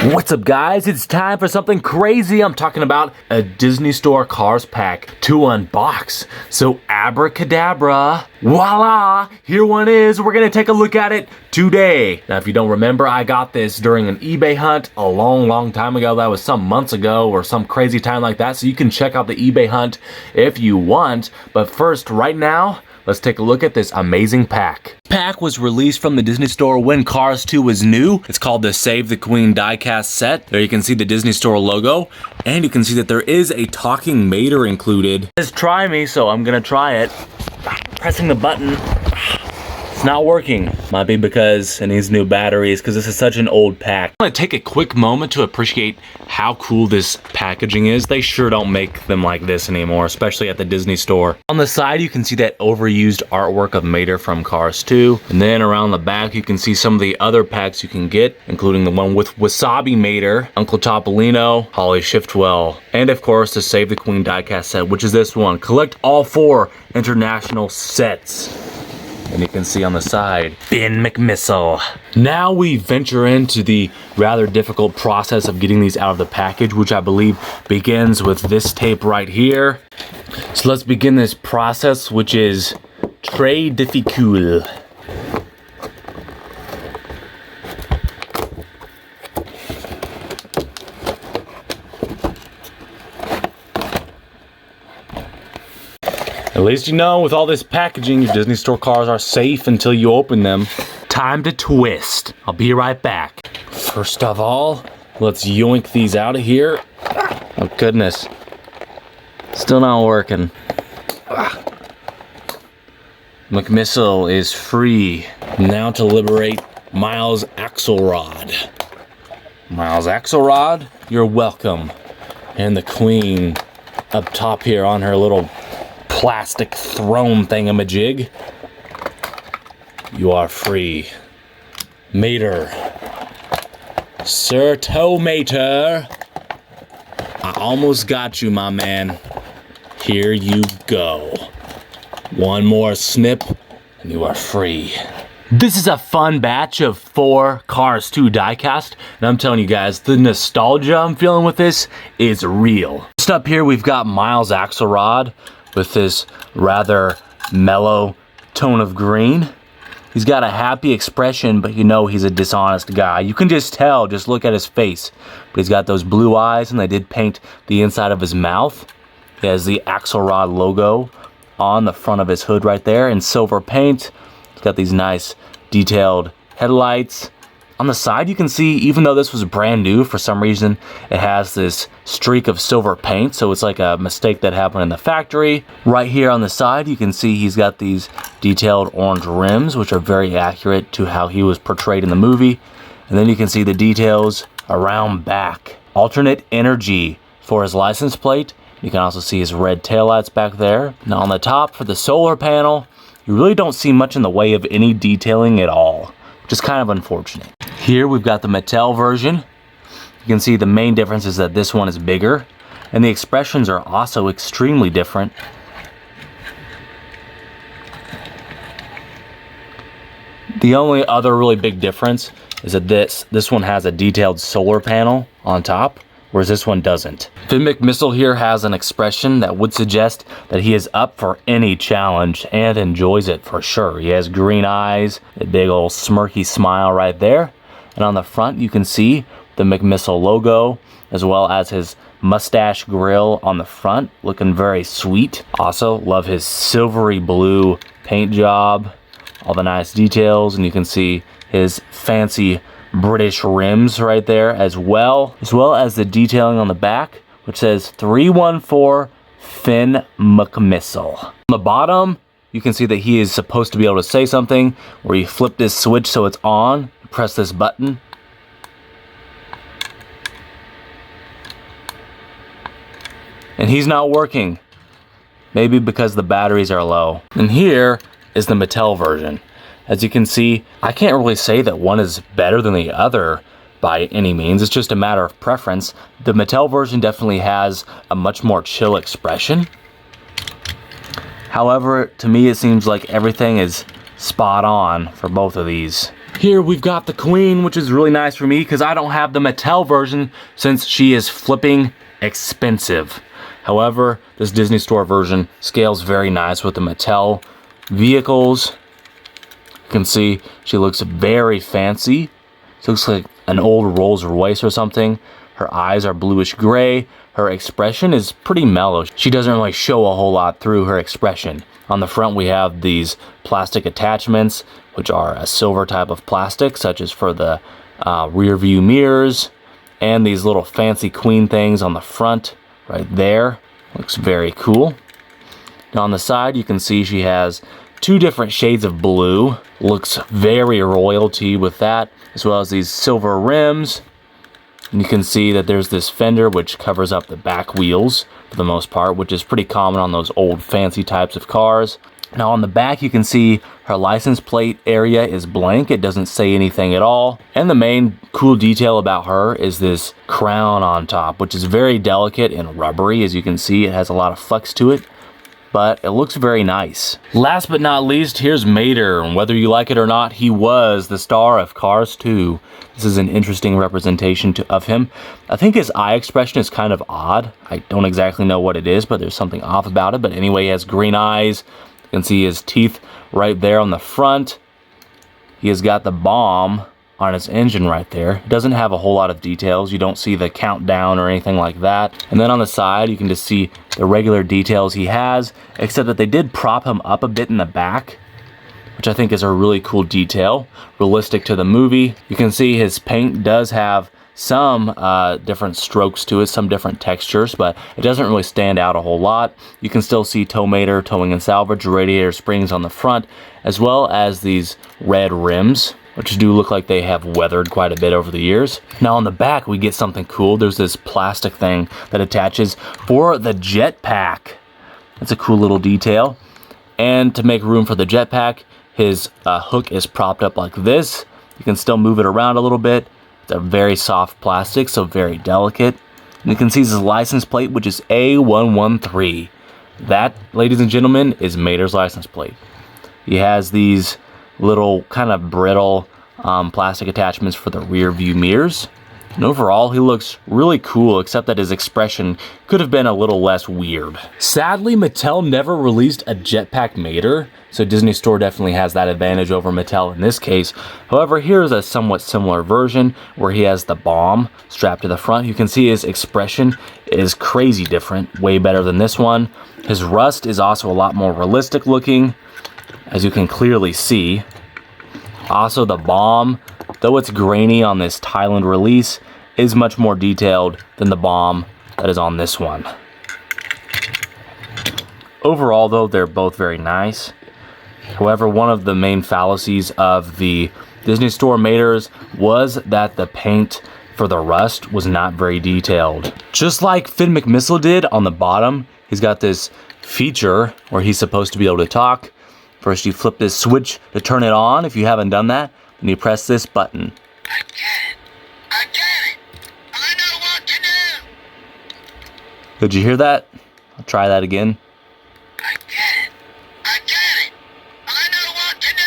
What's up, guys? It's time for something crazy. I'm talking about a Disney Store Cars pack to unbox. So abracadabra, voila, here one is. We're gonna take a look at it today. Now, if you don't remember, I got this during an eBay hunt a long time ago. That was some months ago or some crazy time like that. So you can check out the eBay hunt if you want. But first, right now, let's take a look at this amazing pack. Pack was released from the Disney Store when Cars 2 was new. It's called the Save the Queen diecast set. There you can see the Disney Store logo, and you can see that there is a talking mater included. It says try me, so I'm gonna try it. Pressing the button. It's not working. Might be because it needs new batteries, because this is such an old pack. I want to take a quick moment to appreciate how cool this packaging is. They sure don't make them like this anymore, especially at the Disney Store. On the side, you can see that overused artwork of Mater from Cars 2. And then around the back, you can see some of the other packs you can get, including the one with Wasabi Mater, Uncle Topolino, Holly Shiftwell, and of course, the Save the Queen diecast set, which is this one. Collect all 4 international sets. And you can see on the side, Finn McMissile. Now we venture into the rather difficult process of getting these out of the package, which I believe begins with this tape right here. So let's begin this process, which is très difficile. At least you know, with all this packaging, your Disney Store cars are safe until you open them. Time to twist. I'll be right back. First of all, let's yoink these out of here. Oh goodness. Still not working. McMissile is free. Now to liberate Miles Axelrod. Miles Axelrod, you're welcome. And the Queen up top here on her little plastic throne thingamajig. You are free. Mater. Sir Toe Mater. I almost got you, my man. Here you go. One more snip, and you are free. This is a fun batch of 4 Cars 2 diecast, and I'm telling you guys, the nostalgia I'm feeling with this is real. Just up here, we've got Miles Axelrod with this rather mellow tone of green. He's got a happy expression, but you know he's a dishonest guy. You can just tell, just look at his face. But he's got those blue eyes, and they did paint the inside of his mouth. He has the Axelrod logo on the front of his hood right there in silver paint. He's got these nice detailed headlights. On the side, you can see, even though this was brand new, for some reason, it has this streak of silver paint, so it's like a mistake that happened in the factory. Right here on the side, you can see he's got these detailed orange rims, which are very accurate to how he was portrayed in the movie. And then you can see the details around back. Alternate energy for his license plate. You can also see his red taillights back there. Now on the top, for the solar panel, you really don't see much in the way of any detailing at all, which is kind of unfortunate. Here we've got the Mattel version. You can see the main difference is that this one is bigger, and the expressions are also extremely different. The only other really big difference is that this one has a detailed solar panel on top, whereas this one doesn't. Finn McMissile here has an expression that would suggest that he is up for any challenge and enjoys it for sure. He has green eyes, a big old smirky smile right there. And on the front, you can see the McMissile logo, as well as his mustache grill on the front, looking very sweet. Also, love his silvery blue paint job, all the nice details, and you can see his fancy British rims right there as well as the detailing on the back, which says 314 Finn McMissile. On the bottom, you can see that he is supposed to be able to say something, where you flip this switch so it's on. Press this button. And he's not working. Maybe because the batteries are low. And here is the Mattel version. As you can see, I can't really say that one is better than the other by any means. It's just a matter of preference. The Mattel version definitely has a much more chill expression. However, to me it seems like everything is spot on for both of these. Here we've got the Queen, which is really nice for me because I don't have the Mattel version since she is flipping expensive. However, this Disney Store version scales very nice with the Mattel vehicles. You can see she looks very fancy. She looks like an old Rolls Royce or something. Her eyes are bluish gray. Her expression is pretty mellow. She doesn't really show a whole lot through her expression. On the front we have these plastic attachments, which are a silver type of plastic, such as for the rear view mirrors, and these little fancy Queen things on the front right there. Looks very cool. Now on the side you can see she has two different shades of blue. Looks very royalty with that, as well as these silver rims. And you can see that there's this fender which covers up the back wheels for the most part, which is pretty common on those old fancy types of cars. Now on the back you can see her license plate area is blank. It doesn't say anything at all. And the main cool detail about her is this crown on top, which is very delicate and rubbery. As you can see, it has a lot of flex to it, but it looks very nice. Last but not least, here's Mater, and whether you like it or not, he was the star of Cars 2. This is an interesting representation of him. I think his eye expression is kind of odd. I don't exactly know what it is, but there's something off about it. But anyway, he has green eyes. You can see his teeth right there on the front. He has got the bomb on his engine right there. It doesn't have a whole lot of details. You don't see the countdown or anything like that. And then on the side, you can just see the regular details he has, except that they did prop him up a bit in the back, which I think is a really cool detail, realistic to the movie. You can see his paint does have some different strokes to it, some different textures, but it doesn't really stand out a whole lot. You can still see Towmater, towing and salvage, radiator springs on the front, as well as these red rims, which do look like they have weathered quite a bit over the years. Now on the back, we get something cool. There's this plastic thing that attaches for the Jetpack. That's a cool little detail. And to make room for the Jetpack, his hook is propped up like this. You can still move it around a little bit. It's a very soft plastic, so very delicate. And you can see his license plate, which is A113. That, ladies and gentlemen, is Mater's license plate. He has these little kind of brittle plastic attachments for the rear view mirrors. And overall, he looks really cool, except that his expression could have been a little less weird. Sadly, Mattel never released a Jetpack Mater, so Disney Store definitely has that advantage over Mattel in this case. However, here's a somewhat similar version where he has the bomb strapped to the front. You can see his expression is crazy different, way better than this one. His rust is also a lot more realistic looking, as you can clearly see. Also, the bomb, though it's grainy on this Thailand release, is much more detailed than the bomb that is on this one. Overall, though, they're both very nice. However, one of the main fallacies of the Disney Store Maters was that the paint for the rust was not very detailed. Just like Finn McMissile did on the bottom, he's got this feature where he's supposed to be able to talk. First, you flip this switch to turn it on. If you haven't done that, then you press this button. I get it. I get it. I know what to do. Did you hear that? I'll try that again. I get it. I get it. I know what to do.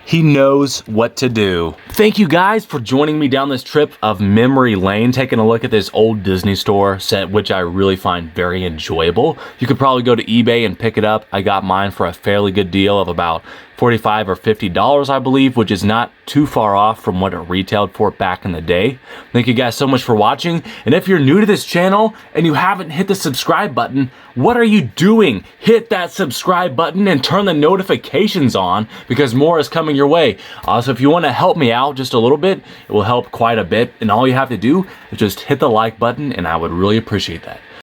He knows what to do. Thank you guys for joining me down this trip of memory lane, taking a look at this old Disney Store set, which I really find very enjoyable. You could probably go to eBay and pick it up. I got mine for a fairly good deal of about $45 or $50, I believe, which is not too far off from what it retailed for back in the day. Thank you guys so much for watching. And if you're new to this channel and you haven't hit the subscribe button, what are you doing? Hit that subscribe button and turn the notifications on, because more is coming your way. Also, if you want to help me out just a little bit, it will help quite a bit. And all you have to do is just hit the like button, and I would really appreciate that.